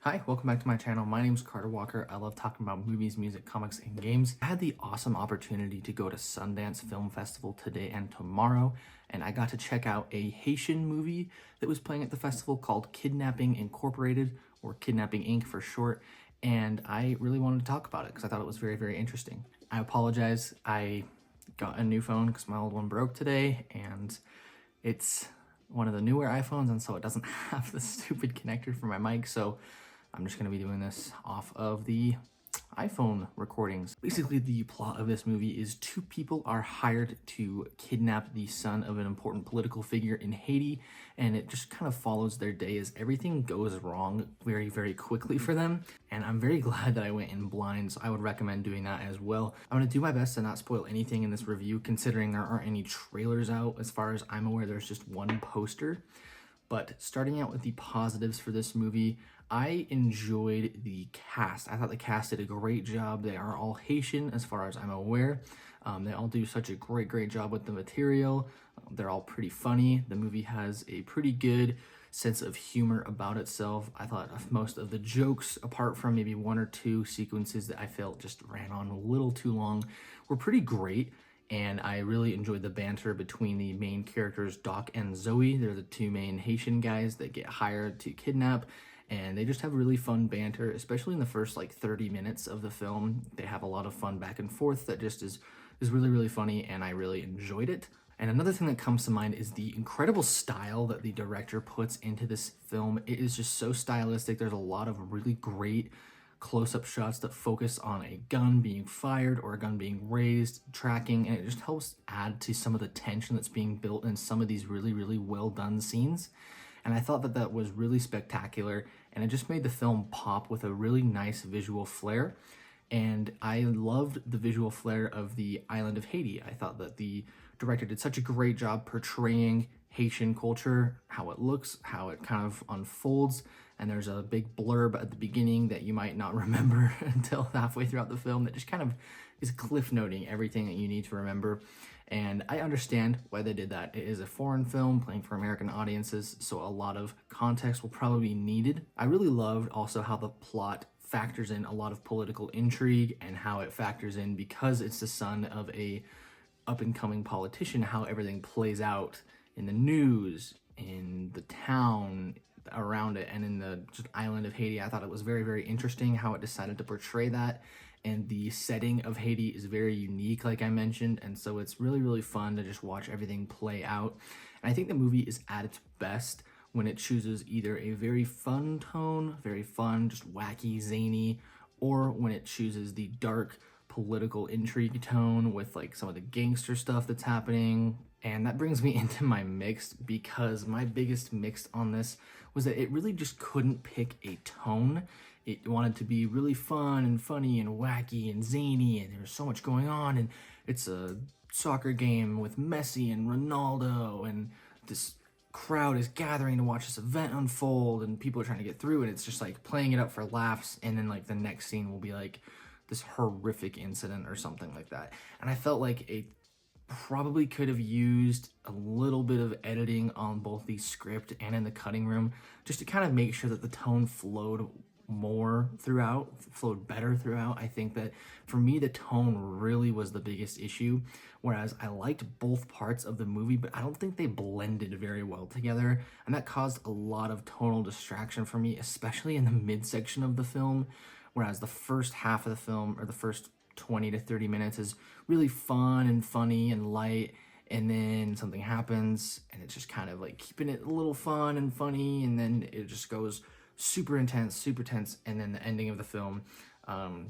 Hi, welcome back to my channel. My name is Carter Walker. I love talking about movies, music, comics, and games. I had the awesome opportunity to go to Sundance Film Festival today and tomorrow, and I got to check out a Haitian movie that was playing at the festival called Kidnapping Incorporated, or Kidnapping Inc. for short, and I really wanted to talk about it because I thought it was very, very interesting. I apologize. I got a new phone because my old one broke today, and it's one of the newer iPhones, and so it doesn't have the stupid connector for my mic, so I'm just going to be doing this off of the iPhone recordings. Basically, the plot of this movie is two people are hired to kidnap the son of an important political figure in Haiti, and it just kind of follows their day as everything goes wrong very, very quickly for them. And I'm very glad that I went in blind, so I would recommend doing that as well. I'm going to do my best to not spoil anything in this review, considering there aren't any trailers out. As far as I'm aware, there's just one poster. But starting out with the positives for this movie, I enjoyed the cast. I thought the cast did a great job. They are all Haitian as far as I'm aware. They all do such a great job with the material. They're all pretty funny. The movie has a pretty good sense of humor about itself. I thought most of the jokes, apart from maybe one or two sequences that I felt just ran on a little too long, were pretty great. And I really enjoyed the banter between the main characters, Doc and Zoe. They're the two main Haitian guys that get hired to kidnap, and they just have really fun banter, especially in the first like 30 minutes of the film. They have a lot of fun back and forth that just is really funny, and I really enjoyed it. And another thing that comes to mind is the incredible style that the director puts into this film. It is just so stylistic. There's a lot of really great close-up shots that focus on a gun being fired or a gun being raised, tracking, and it just helps add to some of the tension that's being built in some of these really well done scenes. And I thought that that was really spectacular, and it just made the film pop with a really nice visual flair. And I loved the visual flair of the island of Haiti. I thought that the director did such a great job portraying Haitian culture, how it looks, how it kind of unfolds. And there's a big blurb at the beginning that you might not remember until halfway throughout the film that just kind of is cliff noting everything that you need to remember. And I understand why they did that. It is a foreign film playing for American audiences, so a lot of context will probably be needed. I really loved also how the plot factors in a lot of political intrigue, and how it factors in, because it's the son of a up-and-coming politician, how everything plays out in the news, in the town around it, and in the just island of Haiti. I thought it was very interesting how it decided to portray that, and the setting of Haiti is very unique, like I mentioned, and so it's really fun to just watch everything play out. And I think the movie is at its best when it chooses either a very fun tone, very fun, just wacky, zany, or when it chooses the dark political intrigue tone with like some of the gangster stuff that's happening. And that brings me into my mixed, because my biggest mixed on this was that it really just couldn't pick a tone. It wanted to be really fun and funny and wacky and zany, and there's so much going on, and it's a soccer game with Messi and Ronaldo, and this crowd is gathering to watch this event unfold, and people are trying to get through, and it's just like playing it up for laughs, and then like the next scene will be like this horrific incident or something like that. And I felt like it probably could have used a little bit of editing on both the script and in the cutting room, just to kind of make sure that the tone flowed better throughout. I think that for me, the tone really was the biggest issue, whereas I liked both parts of the movie, but I don't think they blended very well together, and that caused a lot of tonal distraction for me, especially in the midsection of the film, whereas the first half of the film, or the first 20 to 30 minutes, is really fun and funny and light, and then something happens and it's just kind of like keeping it a little fun and funny, and then it just goes super intense, and then the ending of the film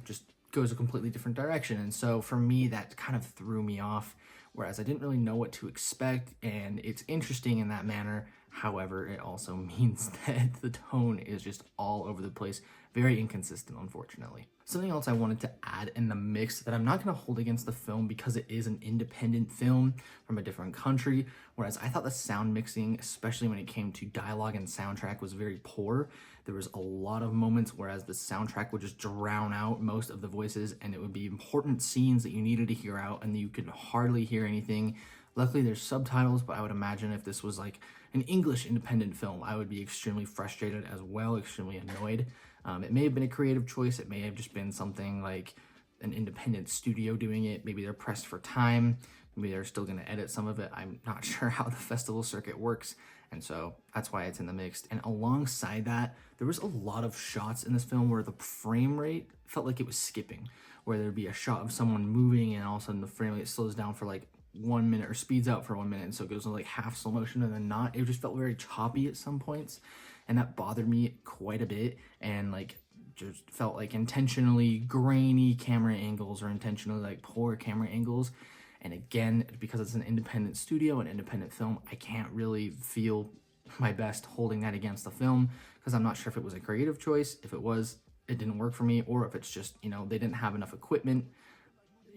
just goes a completely different direction. And so for me, that kind of threw me off, whereas I didn't really know what to expect, and it's interesting in that manner. However, it also means that the tone is just all over the place, very inconsistent, unfortunately. Something else I wanted to add in the mix that I'm not going to hold against the film, because it is an independent film from a different country, whereas I thought the sound mixing, especially when it came to dialogue and soundtrack, was very poor. There was a lot of moments whereas the soundtrack would just drown out most of the voices, and it would be important scenes that you needed to hear out, and you could hardly hear anything. Luckily, there's subtitles, but I would imagine if this was like an English independent film, I would be extremely frustrated as well, extremely annoyed. It may have been a creative choice. It may have just been something like an independent studio doing it. Maybe they're pressed for time. Maybe they're still going to edit some of it. I'm not sure how the festival circuit works. And so that's why it's in the mixed. And alongside that, there was a lot of shots in this film where the frame rate felt like it was skipping, where there'd be a shot of someone moving and all of a sudden the frame rate slows down for like 1 minute or speeds out for 1 minute. And so it goes to like half slow motion and then not. It just felt very choppy at some points. And that bothered me quite a bit. And like, just felt like intentionally grainy camera angles or intentionally like poor camera angles. And again, because it's an independent studio, an independent film, I can't really feel my best holding that against the film because I'm not sure if it was a creative choice. If it was, it didn't work for me, or if it's just, you know, they didn't have enough equipment,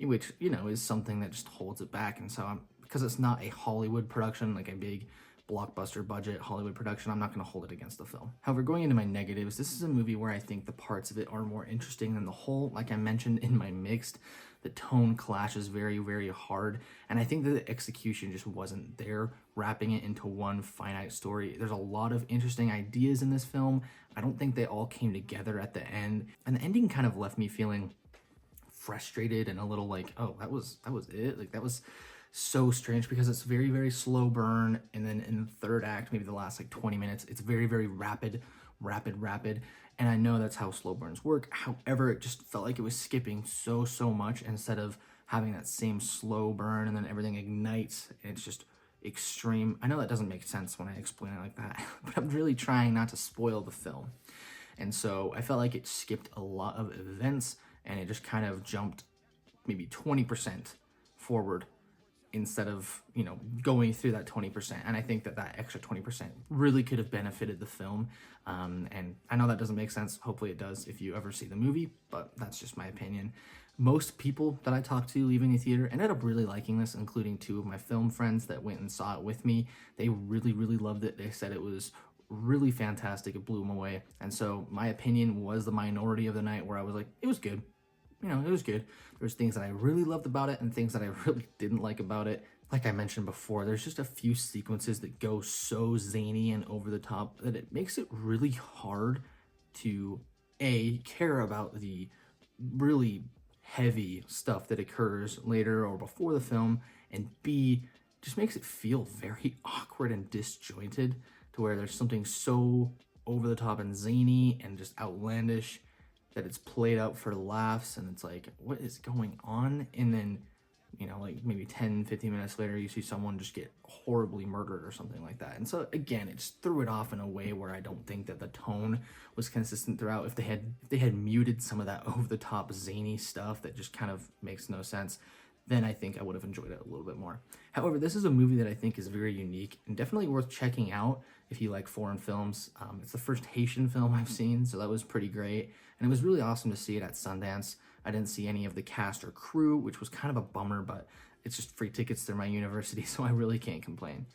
which, you know, is something that just holds it back. And so because it's not a Hollywood production, like a big blockbuster budget Hollywood production, I'm not going to hold it against the film. However, going into my negatives, this is a movie where I think the parts of it are more interesting than the whole. Like I mentioned in my mixed, the tone clashes very, very hard, and I think that the execution just wasn't there, wrapping it into one finite story. There's a lot of interesting ideas in this film. I don't think they all came together at the end, and the ending kind of left me feeling frustrated and a little like, oh, that was it? Like, that was so strange because it's very, very slow burn, and then in the third act, maybe the last like 20 minutes, it's very, very rapid, and I know that's how slow burns work. However, it just felt like it was skipping so much instead of having that same slow burn and then everything ignites and it's just extreme. I know that doesn't make sense when I explain it like that, but I'm really trying not to spoil the film. And so I felt like it skipped a lot of events and it just kind of jumped maybe 20% forward instead of, you know, going through that 20%. And I think that that extra 20% really could have benefited the film. And I know that doesn't make sense. Hopefully it does if you ever see the movie, but that's just my opinion. Most people that I talked to leaving the theater ended up really liking this, including 2 of my film friends that went and saw it with me. They really, really loved it. They said it was really fantastic. It blew them away. And so my opinion was the minority of the night where I was like, it was good. You know, it was good. There's things that I really loved about it and things that I really didn't like about it. Like I mentioned before, there's just a few sequences that go so zany and over the top that it makes it really hard to A, care about the really heavy stuff that occurs later or before the film, and B, just makes it feel very awkward and disjointed to where there's something so over the top and zany and just outlandish that it's played out for laughs, and it's like, what is going on? And then, you know, like maybe 10, 15 minutes later, you see someone just get horribly murdered or something like that. And so again, it just threw it off in a way where I don't think that the tone was consistent throughout. If they had muted some of that over the top zany stuff that just kind of makes no sense, then I think I would have enjoyed it a little bit more. However, this is a movie that I think is very unique and definitely worth checking out if you like foreign films. It's the first Haitian film I've seen, so that was pretty great. And it was really awesome to see it at Sundance. I didn't see any of the cast or crew, which was kind of a bummer, but it's just free tickets through my university, so I really can't complain.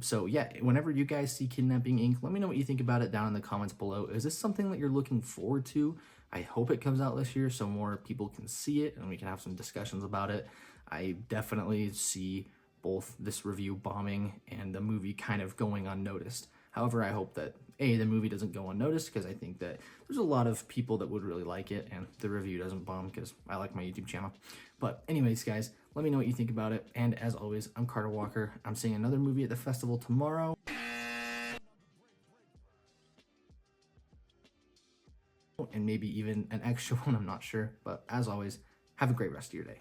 So yeah, whenever you guys see Kidnapping Inc., let me know what you think about it down in the comments below. Is this something that you're looking forward to? I hope it comes out this year so more people can see it and we can have some discussions about it. I definitely see both this review bombing and the movie kind of going unnoticed. However, I hope that A, the movie doesn't go unnoticed, because I think that there's a lot of people that would really like it, and the review doesn't bomb because I like my YouTube channel. But anyways, guys, let me know what you think about it. And as always, I'm Carter Walker. I'm seeing another movie at the festival tomorrow. And maybe even an extra one, I'm not sure. But as always, have a great rest of your day.